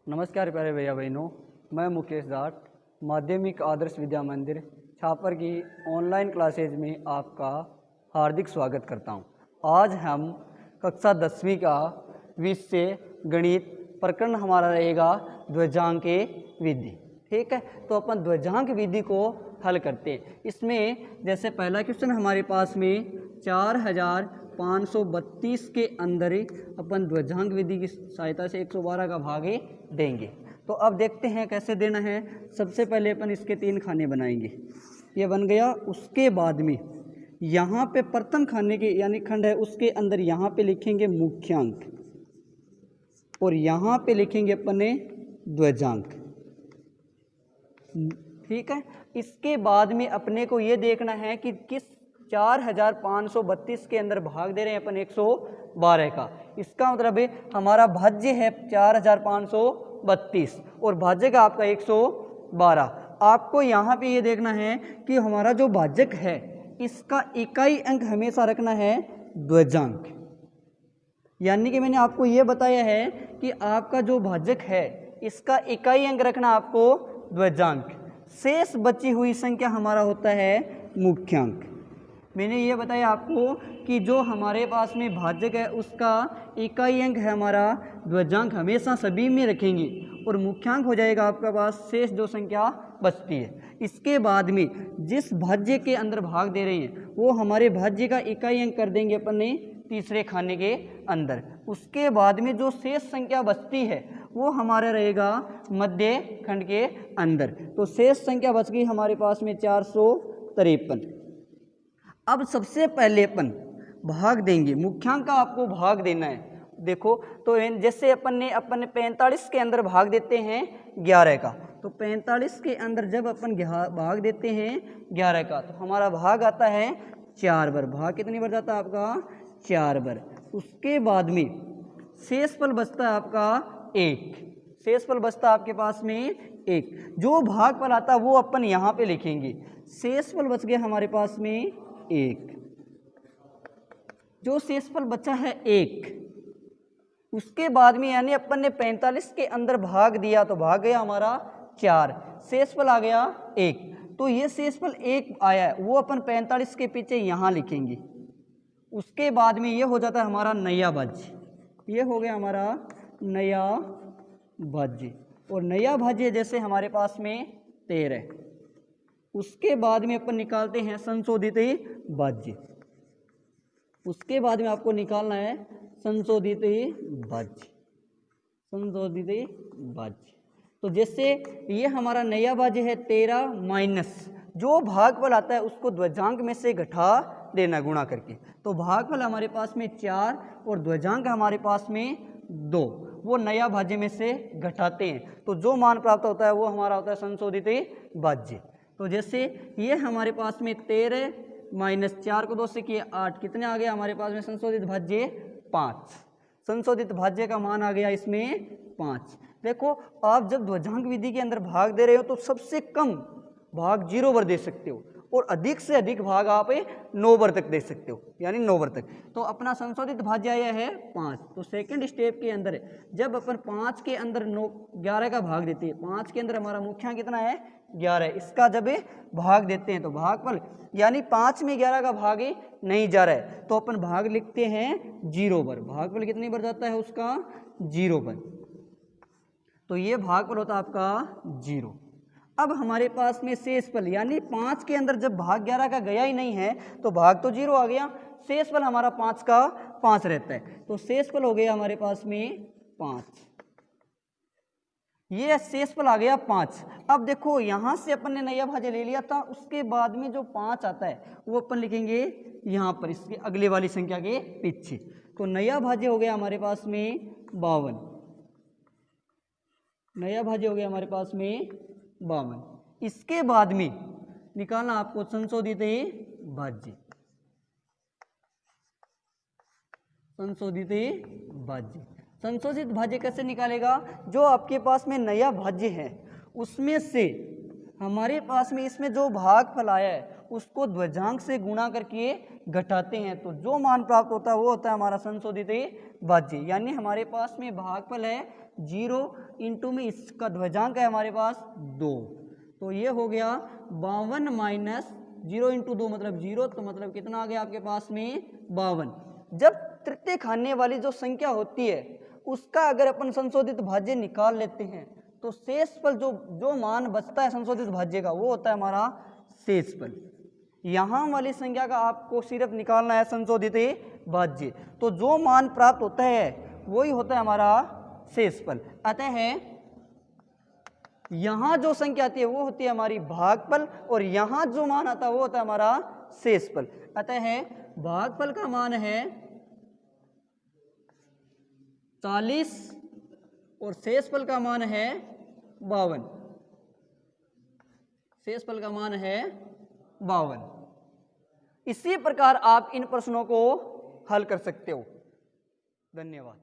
नमस्कार प्यारे भैया बहनों, मैं मुकेश जाट माध्यमिक आदर्श विद्या मंदिर छापर की ऑनलाइन क्लासेज में आपका हार्दिक स्वागत करता हूं। आज हम कक्षा 10वीं का विषय गणित प्रकरण हमारा रहेगा ध्वजांक विधि। ठीक है, तो अपन ध्वजांक विधि को हल करते हैं। इसमें जैसे पहला क्वेश्चन हमारे पास में 4532 के अंदर अपन ध्वजांक विधि की सहायता से 112 का भाग देंगे। तो अब देखते हैं कैसे देना है। सबसे पहले अपन इसके 3 खाने बनाएंगे, ये बन गया। उसके बाद में यहाँ पे प्रथम खाने के यानी खंड है, उसके अंदर यहाँ पे लिखेंगे मुख्यांक और यहाँ पे लिखेंगे अपने ध्वजांक। ठीक है, इसके बाद में अपने को ये देखना है कि किस 4532 के अंदर भाग दे रहे हैं अपन 112 का। इसका मतलब है हमारा भाज्य है 4532 और भाज्य का आपका 112। आपको यहाँ पे ये देखना है कि हमारा जो भाजक है इसका इकाई अंक हमेशा रखना है ध्वजांक। यानी कि मैंने आपको ये बताया है कि आपका जो भाजक है इसका इकाई अंक रखना आपको ध्वजांक। शेष बची हुई संख्या हमारा होता है मुख्यांक। मैंने ये बताया आपको कि जो हमारे पास में भाजक है उसका इकाई अंक है हमारा ध्वजांक, हमेशा सभी में रखेंगे और मुख्यांक हो जाएगा आपका पास शेष जो संख्या बचती है। इसके बाद में जिस भाज्य के अंदर भाग दे रहे हैं वो हमारे भाज्य का इकाई अंक कर देंगे अपन ने तीसरे खाने के अंदर। उसके बाद में जो शेष संख्या बचती है वो हमारा रहेगा मध्य खंड के अंदर। तो शेष संख्या बच गई हमारे पास में 453। अब सबसे पहले अपन भाग देंगे, मुख्यांक का आपको भाग देना है। देखो तो जैसे अपन 45 के अंदर भाग देते हैं 11 का, तो 45 के अंदर जब अपन भाग देते हैं 11 का तो हमारा भाग आता है 4 बार। भाग कितनी बार जाता है आपका? 4 बार। उसके बाद में शेषफल बचता है आपका 1। शेषफल बचता है आपके पास में 1। जो भागफल आता है वो अपन यहाँ पे लिखेंगे। शेषफल बच गया हमारे पास में 1। जो शेषफल बचा है 1, उसके बाद में यानी अपन ने 45 के अंदर भाग दिया तो भाग गया हमारा 4, शेषफल आ गया 1। तो ये शेषफल 1 आया है वो अपन 45 के पीछे यहाँ लिखेंगे। उसके बाद में ये हो जाता है हमारा नया भाज्य। ये हो गया हमारा नया भाज्य और नया भाज्य जैसे हमारे पास में 13। उसके बाद में अपन निकालते हैं संशोधित भाज्य। उसके बाद में आपको निकालना है संशोधित भाज्य। संशोधित भाज्य तो जैसे ये हमारा नया भाज्य है 13 माइनस जो भागफल आता है उसको ध्वजांक में से घटा देना गुणा करके। तो भागफल हमारे पास में 4 और ध्वजांक हमारे पास में 2, वो नया भाज्य में से घटाते हैं तो जो मान प्राप्त होता है वो हमारा होता है संशोधित भाज्य। तो जैसे ये हमारे पास में 13 माइनस 4 को 2 से किए 8, कितने आ गया हमारे पास में संशोधित भाज्य? 5। संशोधित भाज्य का मान आ गया इसमें 5। देखो आप जब ध्वजांक विधि के अंदर भाग दे रहे हो तो सबसे कम भाग 0 बार दे सकते हो और अधिक से अधिक भाग आप 9 बार तक दे सकते हो, यानी 9 बार तक। तो अपना संशोधित भाज्य आया है 5। तो सेकंड स्टेप के अंदर जब अपन 5 के अंदर 11 का भाग देते हैं, 5 के अंदर हमारा मुख्यांक कितना है? 11। इसका जब भाग देते हैं तो भागफल यानी 5 में 11 का भाग नहीं जा रहा है तो अपन भाग लिखते हैं 0 बार। भागफल कितनी बार जाता है उसका? 0 बार। तो ये भागफल होता है आपका 0। अब हमारे पास में शेषफल यानी 5 के अंदर जब भाग 11 का गया ही नहीं है तो भाग तो 0 आ गया, शेषफल हमारा 5 का 5 रहता है। तो शेषफल हो गया हमारे पास में 5। ये शेषफल आ गया 5। अब देखो यहाँ से अपन ने नया भाज्य ले लिया था, उसके बाद में जो 5 आता है वो अपन लिखेंगे यहाँ पर इसके अगले वाली संख्या के पीछे। तो नया भाज्य हो गया हमारे पास में 52। नया भाज्य हो गया हमारे पास में 52। इसके बाद में निकालना आपको संशोधित भाज्य। संशोधित भाज्य, संशोधित भाज्य कैसे निकालेगा? जो आपके पास में नया भाज्य है उसमें से हमारे पास में इसमें जो भागफल आया है उसको ध्वजांक से गुणा करके घटाते हैं, तो जो मान प्राप्त होता है वो होता है हमारा संशोधित भाज्य। यानी हमारे पास में भागफल है 0 इंटू में इसका ध्वजांक है हमारे पास 2, तो ये हो गया 52 माइनस 0 इंटू 2 मतलब 0, तो मतलब कितना आ गया आपके पास में 52। जब तृतीय खाने वाली जो संख्या होती है उसका अगर अपन संशोधित भाज्य निकाल लेते हैं तो शेषफल जो मान बचता है संशोधित भाज्य का वो होता है हमारा शेषफल। यहाँ वाली संख्या का आपको सिर्फ निकालना है संशोधित भाज्य, तो जो मान प्राप्त होता है वही होता है हमारा शेषफल। अतः यहाँ जो संख्या आती है वो होती है हमारी भागफल और यहाँ जो मान आता है वो होता है हमारा शेषफल। अतः भागफल का मान है 40 और शेषफल का मान है 52। शेषफल का मान है 52। इसी प्रकार आप इन प्रश्नों को हल कर सकते हो। धन्यवाद।